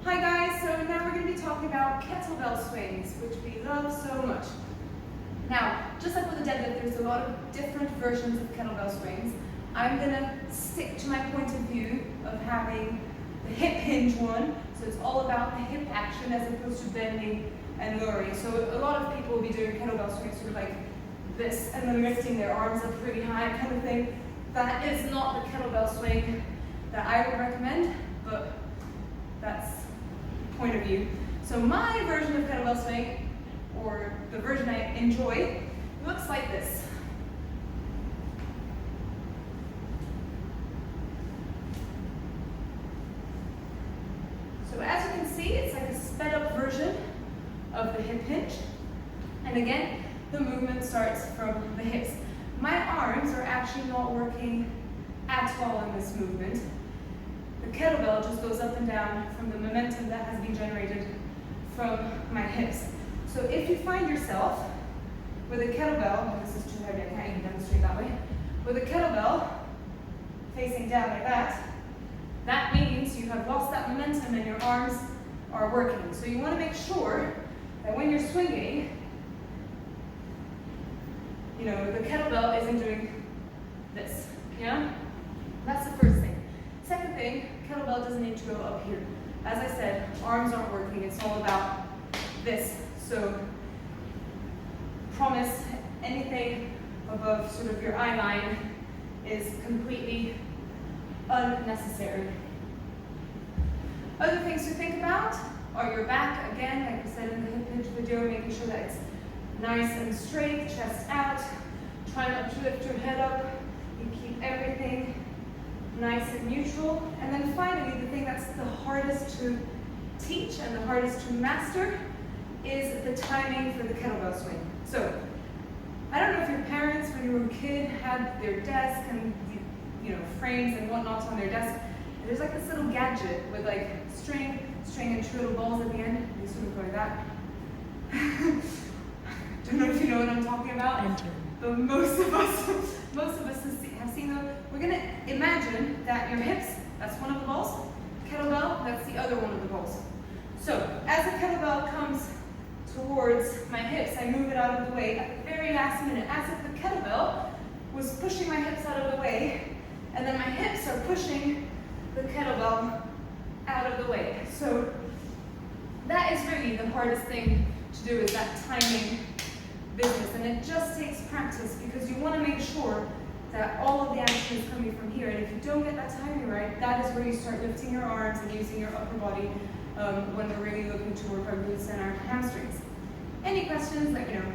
Hi guys, so now we're going to be talking about kettlebell swings, which we love so much. Now, just like with the deadlift, there's a lot of different versions of kettlebell swings. I'm going to stick to my point of view of having the hip hinge one, so it's all about the hip action as opposed to bending and lowering. So a lot of people will be doing kettlebell swings sort of like this and then lifting their arms up pretty high kind of thing. That is not the kettlebell swing that I would recommend, but that's point of view. So my version of kettlebell swing, or the version I enjoy, looks like this. So as you can see, it's like a sped up version of the hip hinge. And again, the movement starts from the hips. My arms are actually not working at all in this movement. The kettlebell just goes up and down from the momentum that has been generated from my hips. So if you find yourself with a kettlebell, this is too heavy, I can't even demonstrate that way, with a kettlebell facing down like that, that means you have lost that momentum and your arms are working. So you want to make sure that when you're swinging, the kettlebell isn't doing this, yeah? That's the first thing. Second thing, kettlebell doesn't need to go up here. As I said, arms aren't working, it's all about this. So promise anything above sort of your eye line is completely unnecessary. Other things to think about are your back, again, like we said in the hip hinge video, making sure that it's nice and straight, chest out. Try not to lift your head up. You keep everything nice and neutral. And then finally, the thing that's the hardest to teach and the hardest to master is the timing for the kettlebell swing. So, I don't know if your parents, when you were a kid, had their desk and frames and whatnot on their desk. And there's like this little gadget with like string and two little balls at the end. They sort of go like that. Don't know if you know what I'm talking about. But most of us have seen them. We're gonna imagine that your hips, that's one of the balls. Kettlebell, that's the other one of the balls. So as the kettlebell comes towards my hips, I move it out of the way at the very last minute, as if the kettlebell was pushing my hips out of the way, and then my hips are pushing the kettlebell out of the way. So that is really the hardest thing to do, is that timing business, and it just takes practice because you want to make sure that all of the action is coming from here, and if you don't get that timing right, that is where you start lifting your arms and using your upper body when we're really looking to work our glutes and our hamstrings. Any questions, let me know.